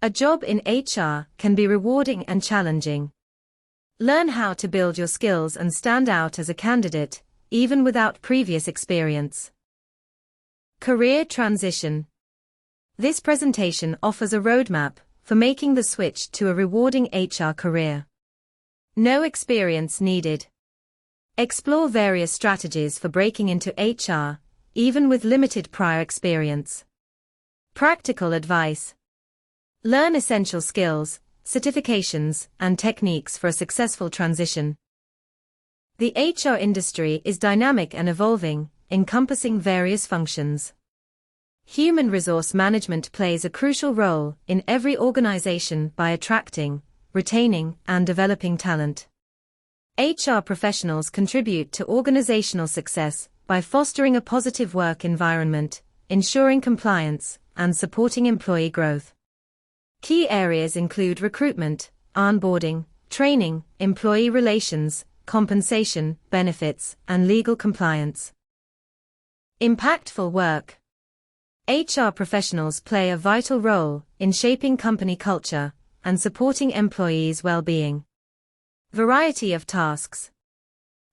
A job in HR can be rewarding and challenging. Learn how to build your skills and stand out as a candidate, even without previous experience. Career transition. This presentation offers a roadmap for making the switch to a rewarding HR career. No experience needed. Explore various strategies for breaking into HR, even with limited prior experience. Practical advice. Learn essential skills, certifications, and techniques for a successful transition. The HR industry is dynamic and evolving, encompassing various functions. Human resource management plays a crucial role in every organization by attracting, retaining, and developing talent. HR professionals contribute to organizational success by fostering a positive work environment, ensuring compliance, and supporting employee growth. Key areas include recruitment, onboarding, training, employee relations, compensation, benefits, and legal compliance. Impactful work. HR professionals play a vital role in shaping company culture and supporting employees' well-being. Variety of tasks.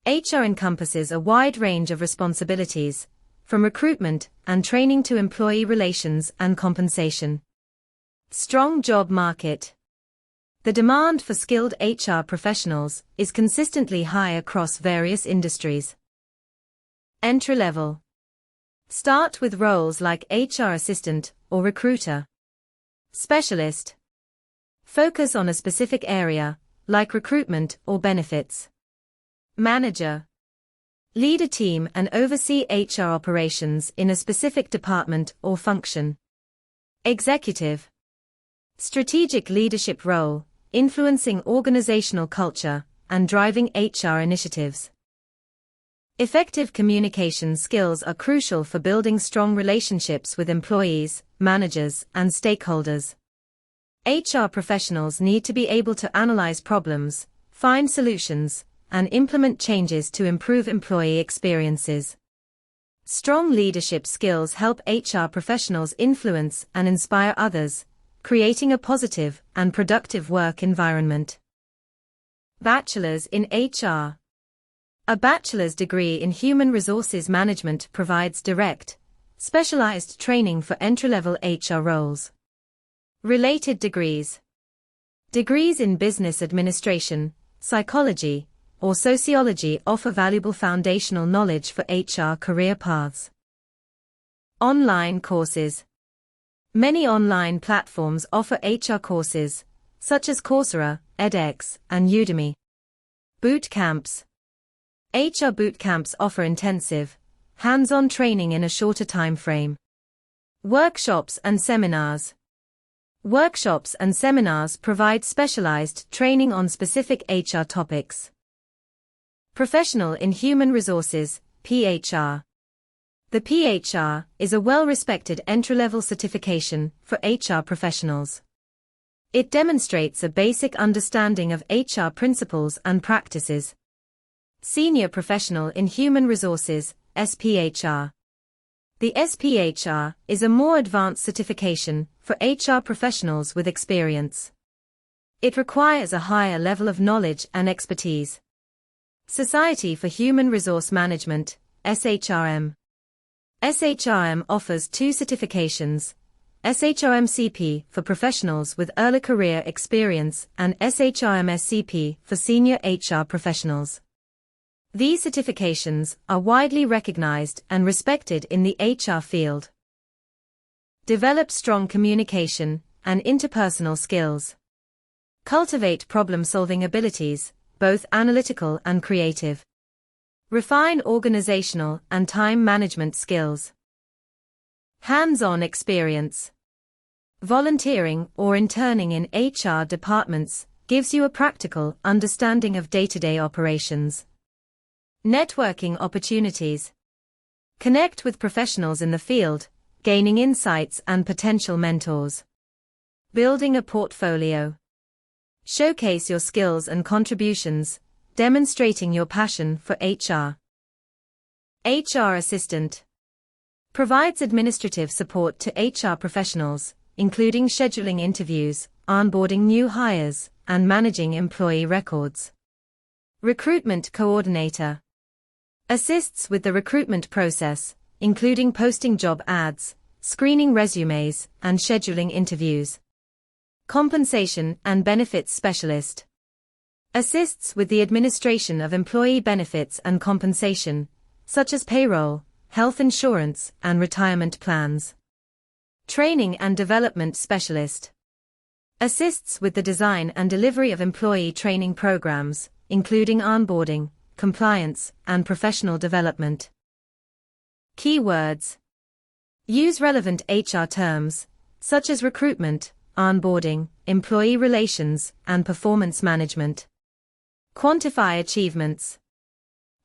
HR encompasses a wide range of responsibilities, from recruitment and training to employee relations and compensation. Strong job market. The demand for skilled HR professionals is consistently high across various industries. Entry level. Start with roles like HR assistant or recruiter. Specialist. Focus on a specific area, like recruitment or benefits. Manager. Lead a team and oversee HR operations in a specific department or function. Executive. Strategic leadership role, influencing organizational culture and driving HR initiatives. Effective communication skills are crucial for building strong relationships with employees, managers, and stakeholders. HR professionals need to be able to analyze problems, find solutions, and implement changes to improve employee experiences. Strong leadership skills help HR professionals influence and inspire others, creating a positive and productive work environment. Bachelor's in HR. A bachelor's degree in human resources management provides direct, specialized training for entry-level HR roles. Related degrees. Degrees in business administration, psychology, or sociology offer valuable foundational knowledge for HR career paths. Online courses. Many online platforms offer HR courses, such as Coursera, edX, and Udemy. Boot camps. HR boot camps offer intensive, hands-on training in a shorter time frame. Workshops and seminars. Workshops and seminars provide specialized training on specific HR topics. Professional in Human Resources, PHR. The PHR is a well-respected entry-level certification for HR professionals. It demonstrates a basic understanding of HR principles and practices. Senior Professional in Human Resources, SPHR. The SPHR is a more advanced certification for HR professionals with experience. It requires a higher level of knowledge and expertise. Society for Human Resource Management, SHRM. SHRM offers two certifications, SHRM-CP for professionals with early career experience and SHRM-SCP for senior HR professionals. These certifications are widely recognized and respected in the HR field. Develop strong communication and interpersonal skills. Cultivate problem-solving abilities, both analytical and creative. Refine organizational and time management skills. Hands-on experience. Volunteering or interning in HR departments gives you a practical understanding of day-to-day operations. Networking opportunities. Connect with professionals in the field, gaining insights and potential mentors. Building a portfolio. Showcase your skills and contributions, demonstrating your passion for HR. HR assistant. Provides administrative support to HR professionals, including scheduling interviews, onboarding new hires, and managing employee records. Recruitment coordinator assists with the recruitment process, including posting job ads, screening resumes, and scheduling interviews. Compensation and benefits specialist assists with the administration of employee benefits and compensation, such as payroll, health insurance, and retirement plans. Training and development specialist assists with the design and delivery of employee training programs, including onboarding, compliance, and professional development. Keywords. Use relevant HR terms, such as recruitment, onboarding, employee relations, and performance management. Quantify achievements.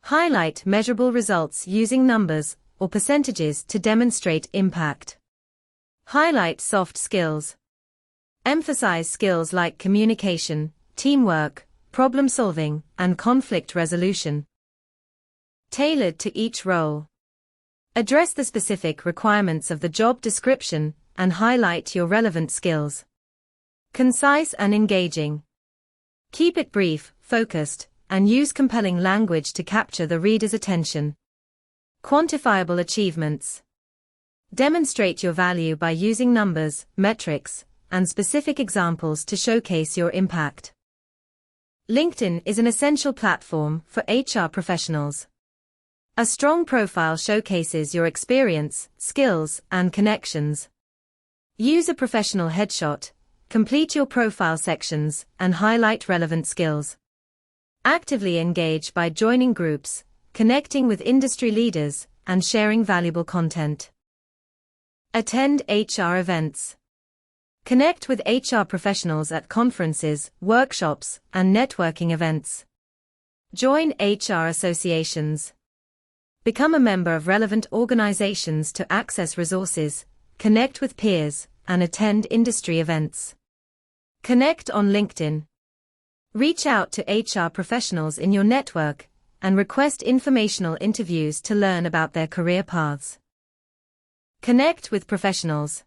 Highlight measurable results using numbers or percentages to demonstrate impact. Highlight soft skills. Emphasize skills like communication, teamwork, problem solving, and conflict resolution. Tailored to each role. Address the specific requirements of the job description and highlight your relevant skills. Concise and engaging. Keep it brief, focused, and use compelling language to capture the reader's attention. Quantifiable achievements. Demonstrate your value by using numbers, metrics, and specific examples to showcase your impact. LinkedIn is an essential platform for HR professionals. A strong profile showcases your experience, skills, and connections. Use a professional headshot, complete your profile sections, and highlight relevant skills. Actively engage by joining groups, connecting with industry leaders, and sharing valuable content. Attend HR events. Connect with HR professionals at conferences, workshops, and networking events. Join HR associations. Become a member of relevant organizations to access resources, connect with peers, and attend industry events. Connect on LinkedIn. Reach out to HR professionals in your network and request informational interviews to learn about their career paths. Connect with professionals.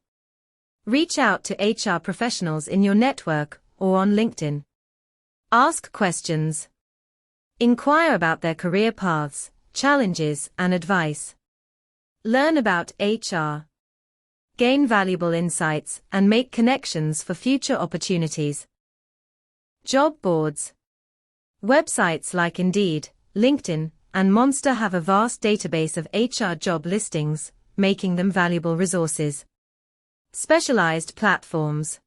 Reach out to HR professionals in your network or on LinkedIn. Ask questions. Inquire about their career paths, challenges, and advice. Learn about HR. Gain valuable insights and make connections for future opportunities. Job boards. Websites like Indeed, LinkedIn, and Monster have a vast database of HR job listings, making them valuable resources. Specialized platforms.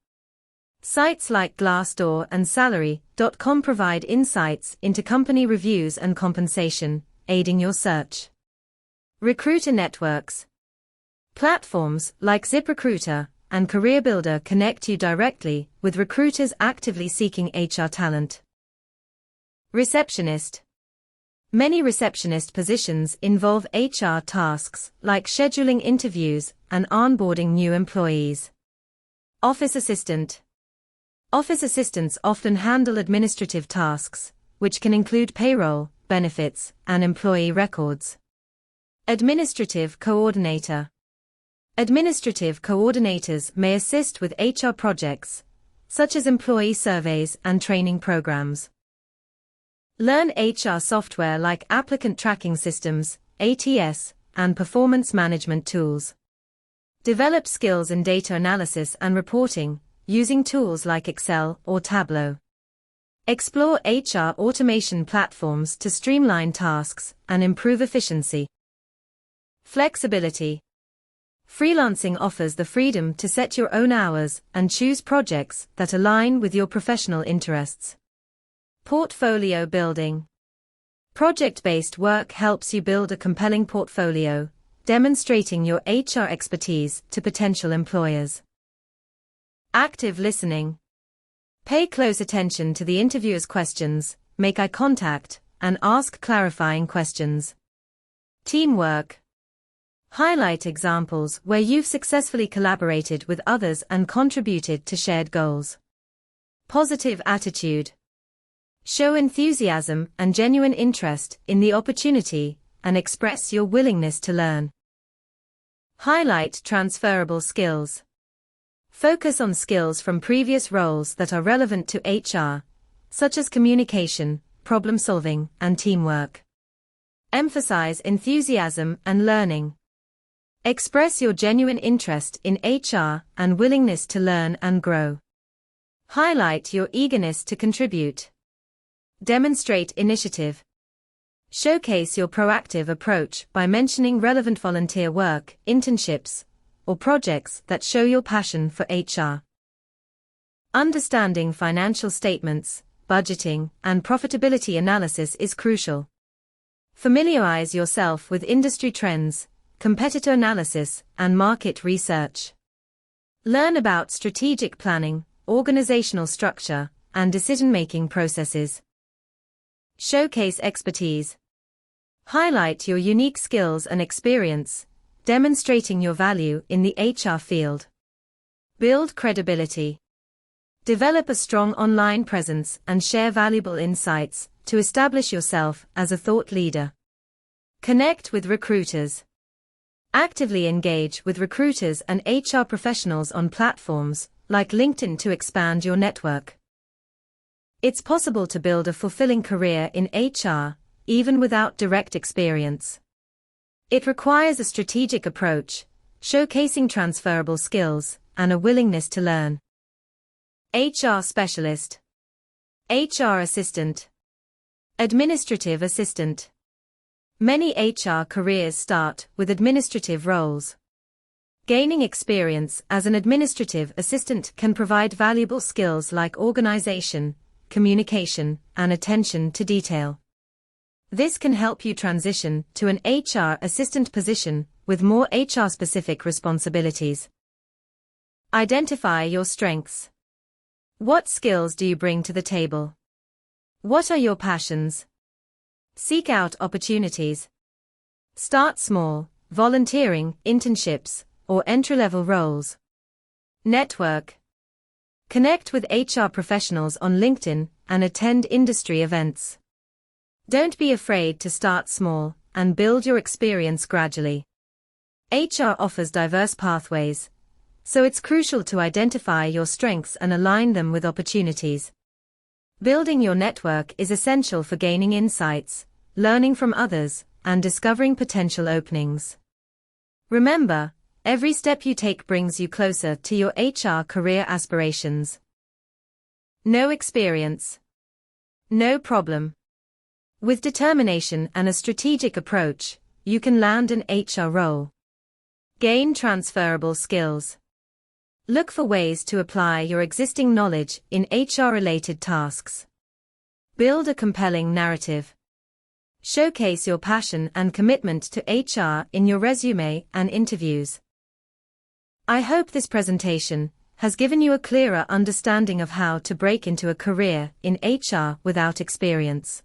Sites like Glassdoor and Salary.com provide insights into company reviews and compensation, aiding your search. Recruiter networks. Platforms like ZipRecruiter and CareerBuilder connect you directly with recruiters actively seeking HR talent. Receptionist. Many receptionist positions involve HR tasks like scheduling interviews and onboarding new employees. Office assistant. Office assistants often handle administrative tasks, which can include payroll, benefits, and employee records. Administrative coordinator. Administrative coordinators may assist with HR projects, such as employee surveys and training programs. Learn HR software like applicant tracking systems, ATS, and performance management tools. Develop skills in data analysis and reporting, using tools like Excel or Tableau. Explore HR automation platforms to streamline tasks and improve efficiency. Flexibility. Freelancing offers the freedom to set your own hours and choose projects that align with your professional interests. Portfolio building. Project-based work helps you build a compelling portfolio, demonstrating your HR expertise to potential employers. Active listening. Pay close attention to the interviewer's questions, make eye contact, and ask clarifying questions. Teamwork. Highlight examples where you've successfully collaborated with others and contributed to shared goals. Positive attitude. Show enthusiasm and genuine interest in the opportunity and express your willingness to learn. Highlight transferable skills. Focus on skills from previous roles that are relevant to HR, such as communication, problem-solving, and teamwork. Emphasize enthusiasm and learning. Express your genuine interest in HR and willingness to learn and grow. Highlight your eagerness to contribute. Demonstrate initiative. Showcase your proactive approach by mentioning relevant volunteer work, internships, or projects that show your passion for HR. Understanding financial statements, budgeting, and profitability analysis is crucial. Familiarize yourself with industry trends, competitor analysis, and market research. Learn about strategic planning, organizational structure, and decision-making processes. Showcase expertise. Highlight your unique skills and experience, demonstrating your value in the HR field. Build credibility. Develop a strong online presence and share valuable insights to establish yourself as a thought leader. Connect with recruiters. Actively engage with recruiters and HR professionals on platforms like LinkedIn to expand your network. It's possible to build a fulfilling career in HR, even without direct experience. It requires a strategic approach, showcasing transferable skills, and a willingness to learn. HR specialist. HR assistant. Administrative assistant. Many HR careers start with administrative roles. Gaining experience as an administrative assistant can provide valuable skills like organization, communication, and attention to detail. This can help you transition to an HR assistant position with more HR-specific responsibilities. Identify your strengths. What skills do you bring to the table? What are your passions? Seek out opportunities. Start small, volunteering, internships, or entry-level roles. Network. Connect with HR professionals on LinkedIn and attend industry events. Don't be afraid to start small and build your experience gradually. HR offers diverse pathways, so it's crucial to identify your strengths and align them with opportunities. Building your network is essential for gaining insights, learning from others, and discovering potential openings. Remember, every step you take brings you closer to your HR career aspirations. No experience. No problem. With determination and a strategic approach, you can land an HR role. Gain transferable skills. Look for ways to apply your existing knowledge in HR-related tasks. Build a compelling narrative. Showcase your passion and commitment to HR in your resume and interviews. I hope this presentation has given you a clearer understanding of how to break into a career in HR without experience.